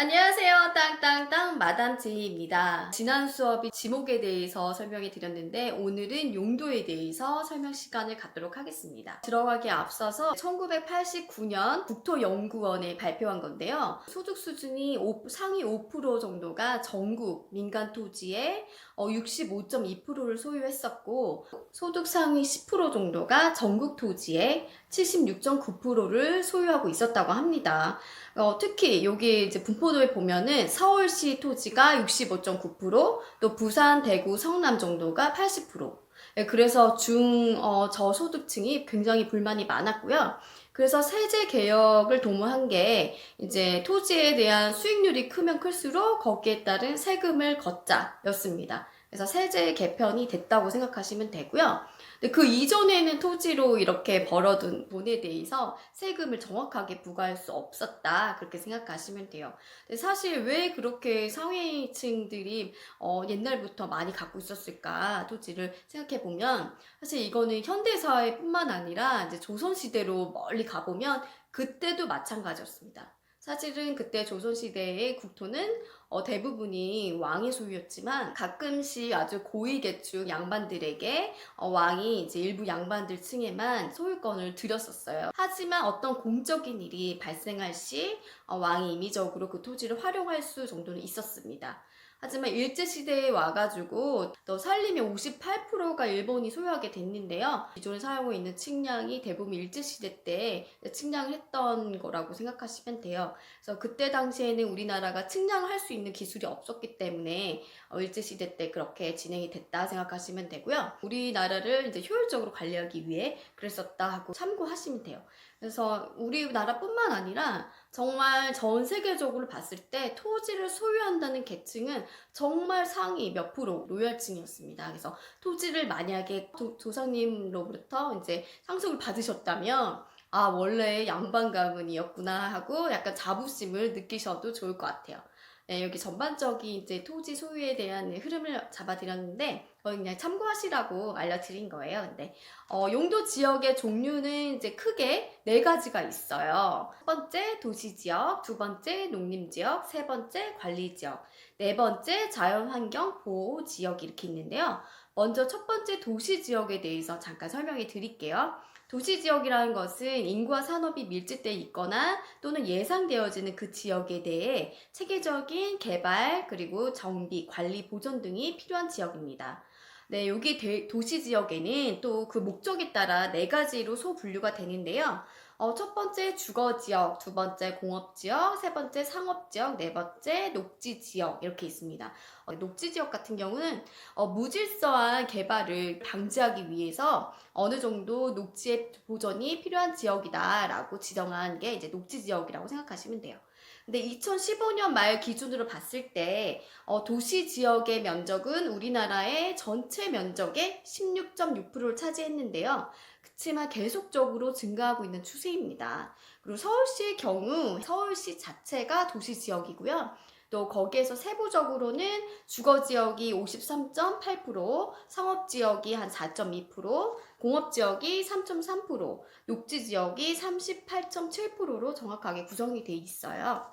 안녕하세요. 땅땅땅 마담 제이입니다. 지난 수업이 지목에 대해서 설명해 드렸는데 오늘은 용도에 대해서 설명 시간을 갖도록 하겠습니다. 들어가기에 앞서서 1989년 국토연구원에 발표한 건데요. 소득 수준이 상위 5% 정도가 전국 민간 토지의 65.2%를 소유했었고, 소득 상위 10% 정도가 전국 토지의 76.9%를 소유하고 있었다고 합니다. 특히 여기 이제 분포도에 보면은 서울시 토지가 65.9%, 또 부산, 대구, 성남 정도가 80%. 예, 그래서 저소득층이 굉장히 불만이 많았고요. 그래서 세제 개혁을 도모한 게 이제 토지에 대한 수익률이 크면 클수록 거기에 따른 세금을 걷자였습니다. 그래서 세제 개편이 됐다고 생각하시면 되고요. 근데 그 이전에는 토지로 이렇게 벌어둔 돈에 대해서 세금을 정확하게 부과할 수 없었다. 그렇게 생각하시면 돼요. 근데 사실 왜 그렇게 상위층들이 옛날부터 많이 갖고 있었을까? 토지를 생각해 보면 사실 이거는 현대사회뿐만 아니라 이제 조선시대로 멀리 가보면 그때도 마찬가지였습니다. 사실은 그때 조선시대의 국토는 대부분이 왕의 소유였지만 가끔씩 아주 고위계층 양반들에게 왕이 이제 일부 양반들 층에만 소유권을 들였었어요. 하지만 어떤 공적인 일이 발생할 시 왕이 임의적으로 그 토지를 활용할 수 정도는 있었습니다. 하지만 일제시대에 와가지고 또 산림의 58%가 일본이 소유하게 됐는데요. 기존에 사용하고 있는 측량이 대부분 일제시대 때 측량을 했던 거라고 생각하시면 돼요. 그래서 그때 당시에는 우리나라가 측량을 할 수 있는 기술이 없었기 때문에 일제시대 때 그렇게 진행이 됐다 생각하시면 되고요. 우리나라를 이제 효율적으로 관리하기 위해 그랬었다 하고 참고하시면 돼요. 그래서 우리나라뿐만 아니라 정말 전 세계적으로 봤을 때 토지를 소유한다는 계층은 정말 상위 몇 프로 로열층이었습니다. 그래서 토지를 만약에 조상님로부터 이제 상속을 받으셨다면 아, 원래 양반 가문이었구나 하고 약간 자부심을 느끼셔도 좋을 것 같아요. 네, 여기 전반적인 이제 토지 소유에 대한 흐름을 잡아드렸는데, 그냥 참고하시라고 알려드린 거예요. 근데, 용도 지역의 종류는 이제 크게 네 가지가 있어요. 첫 번째 도시지역, 두 번째 농림지역, 세 번째 관리지역, 네 번째 자연환경 보호지역 이렇게 있는데요. 먼저 첫 번째 도시지역에 대해서 잠깐 설명해 드릴게요. 도시지역이라는 것은 인구와 산업이 밀집되어 있거나 또는 예상되어지는 그 지역에 대해 체계적인 개발, 그리고 정비, 관리, 보존 등이 필요한 지역입니다. 네, 여기 도시지역에는 또 그 목적에 따라 네 가지로 소분류가 되는데요. 첫 번째 주거지역, 두 번째 공업지역, 세 번째 상업지역, 네 번째 녹지지역 이렇게 있습니다. 녹지지역 같은 경우는 무질서한 개발을 방지하기 위해서 어느 정도 녹지의 보전이 필요한 지역이다라고 지정한 게 이제 녹지지역이라고 생각하시면 돼요. 근데 2015년 말 기준으로 봤을 때 도시 지역의 면적은 우리나라의 전체 면적의 16.6%를 차지했는데요. 그렇지만 계속적으로 증가하고 있는 추세입니다. 그리고 서울시의 경우 서울시 자체가 도시 지역이고요. 또 거기에서 세부적으로는 주거지역이 53.8%, 상업지역이 한 4.2%, 공업지역이 3.3%, 녹지지역이 38.7%로 정확하게 구성이 돼 있어요.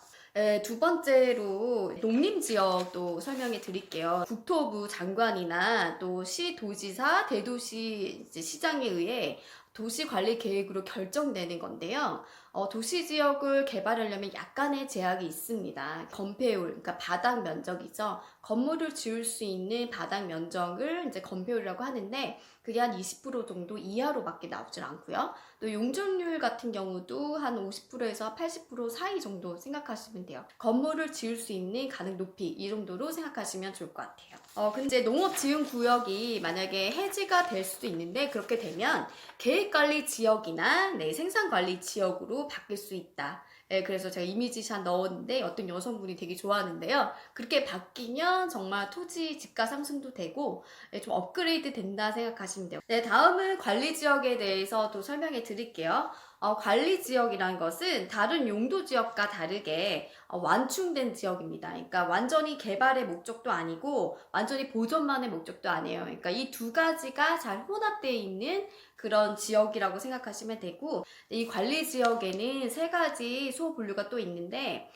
두 번째로 농림지역도 설명해 드릴게요. 국토부 장관이나 또 시도지사, 대도시 시장에 의해 도시관리 계획으로 결정되는 건데요. 도시지역을 개발하려면 약간의 제약이 있습니다. 건폐율, 그러니까 바닥 면적이죠. 건물을 지을 수 있는 바닥 면적을 이제 건폐율이라고 하는데 그게 한 20% 정도 이하로밖에 나오질 않고요. 또 용적률 같은 경우도 한 50%에서 80% 사이 정도 생각하시면 돼요. 건물을 지을 수 있는 가능 높이 이 정도로 생각하시면 좋을 것 같아요. 근데 농업지음구역이 만약에 해지가 될 수도 있는데 그렇게 되면 계획관리 지역이나 생산관리 지역으로 바뀔 수 있다. 네, 그래서 제가 이미지샷 넣었는데 어떤 여성분이 되게 좋아하는데요. 그렇게 바뀌면 정말 토지 집가 상승도 되고 좀 업그레이드 된다 생각하시면 돼요. 네, 다음은 관리지역에 대해서 또 설명해 드릴게요. 관리지역이란 것은 다른 용도지역과 다르게 완충된 지역입니다. 그러니까 완전히 개발의 목적도 아니고 완전히 보존만의 목적도 아니에요. 그러니까 이 두 가지가 잘 혼합되어 있는 그런 지역이라고 생각하시면 되고 이 관리지역에는 세 가지 소분류가 또 있는데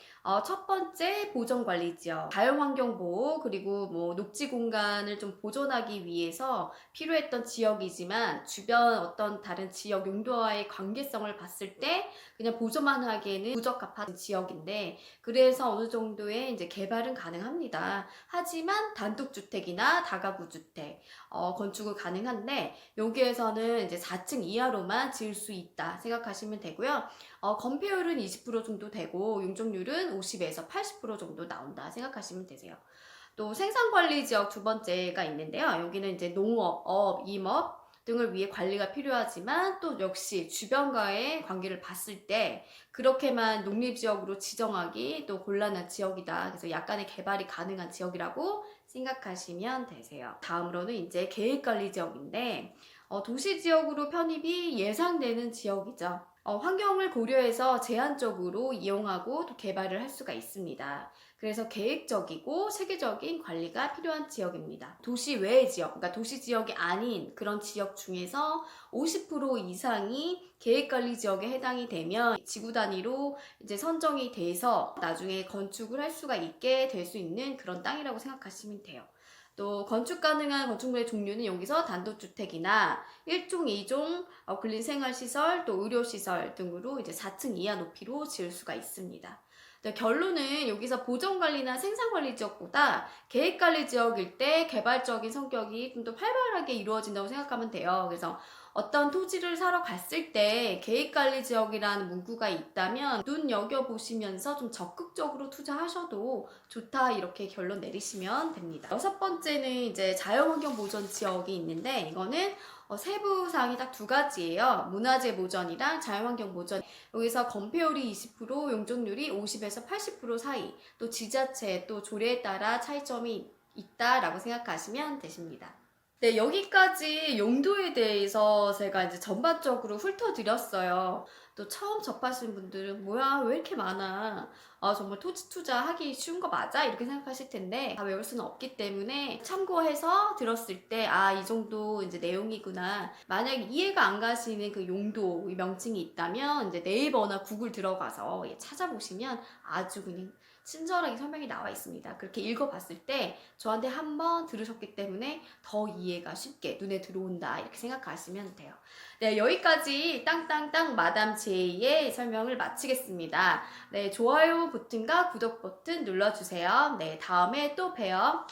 첫 번째 보전관리지역, 자연환경보호 그리고 뭐 녹지 공간을 좀 보존하기 위해서 필요했던 지역이지만 주변 어떤 다른 지역 용도와의 관계성을 봤을 때 그냥 보존만 하기에는 부적합한 지역인데 그래서 어느 정도의 이제 개발은 가능합니다. 하지만 단독주택이나 다가구 주택 건축은 가능한데 여기에서는 이제 4층 이하로만 지을 수 있다 생각하시면 되고요. 건폐율은 20% 정도 되고 용적률은 50에서 80% 정도 나온다 생각하시면 되세요. 또 생산관리 지역 두 번째가 있는데요. 여기는 이제 농업, 업, 임업 등을 위해 관리가 필요하지만 또 역시 주변과의 관계를 봤을 때 그렇게만 농립지역으로 지정하기 또 곤란한 지역이다. 그래서 약간의 개발이 가능한 지역이라고 생각하시면 되세요. 다음으로는 이제 계획관리 지역인데 도시지역으로 편입이 예상되는 지역이죠. 환경을 고려해서 제한적으로 이용하고 또 개발을 할 수가 있습니다. 그래서 계획적이고 체계적인 관리가 필요한 지역입니다. 도시 외의 지역, 그러니까 도시 지역이 아닌 그런 지역 중에서 50% 이상이 계획관리 지역에 해당이 되면 지구 단위로 이제 선정이 돼서 나중에 건축을 할 수가 있게 될 수 있는 그런 땅이라고 생각하시면 돼요. 또 건축 가능한 건축물의 종류는 여기서 단독주택이나 1종, 2종, 근린생활시설, 또 의료시설 등으로 이제 4층 이하 높이로 지을 수가 있습니다. 결론은 여기서 보전관리나 생산관리 지역보다 계획관리 지역일 때 개발적인 성격이 좀 더 활발하게 이루어진다고 생각하면 돼요. 그래서 어떤 토지를 사러 갔을 때 계획관리 지역이라는 문구가 있다면 눈여겨보시면서 좀 적극적으로 투자하셔도 좋다 이렇게 결론 내리시면 됩니다. 여섯 번째는 이제 자연환경 보전 지역이 있는데 이거는 세부사항이 딱 두 가지예요. 문화재 보전이랑 자연환경 보전. 여기서 건폐율이 20%, 용적률이 50에서 80% 사이, 또 지자체, 또 조례에 따라 차이점이 있다라고 생각하시면 되십니다. 네, 여기까지 용도에 대해서 제가 이제 전반적으로 훑어드렸어요. 또 처음 접하시는 분들은 뭐야, 왜 이렇게 많아? 정말 토지 투자하기 쉬운 거 맞아? 이렇게 생각하실 텐데 다 외울 수는 없기 때문에 참고해서 들었을 때 이 정도 이제 내용이구나. 만약에 이해가 안 가시는 그 용도 명칭이 있다면 이제 네이버나 구글 들어가서 찾아보시면 아주 그냥 친절하게 설명이 나와 있습니다. 그렇게 읽어봤을 때 저한테 한번 들으셨기 때문에 더 이해가 쉽게 눈에 들어온다 이렇게 생각하시면 돼요. 네, 여기까지 땅땅땅 마담 제이의 설명을 마치겠습니다. 네, 좋아요 버튼과 구독 버튼 눌러주세요. 네, 다음에 또 봬요.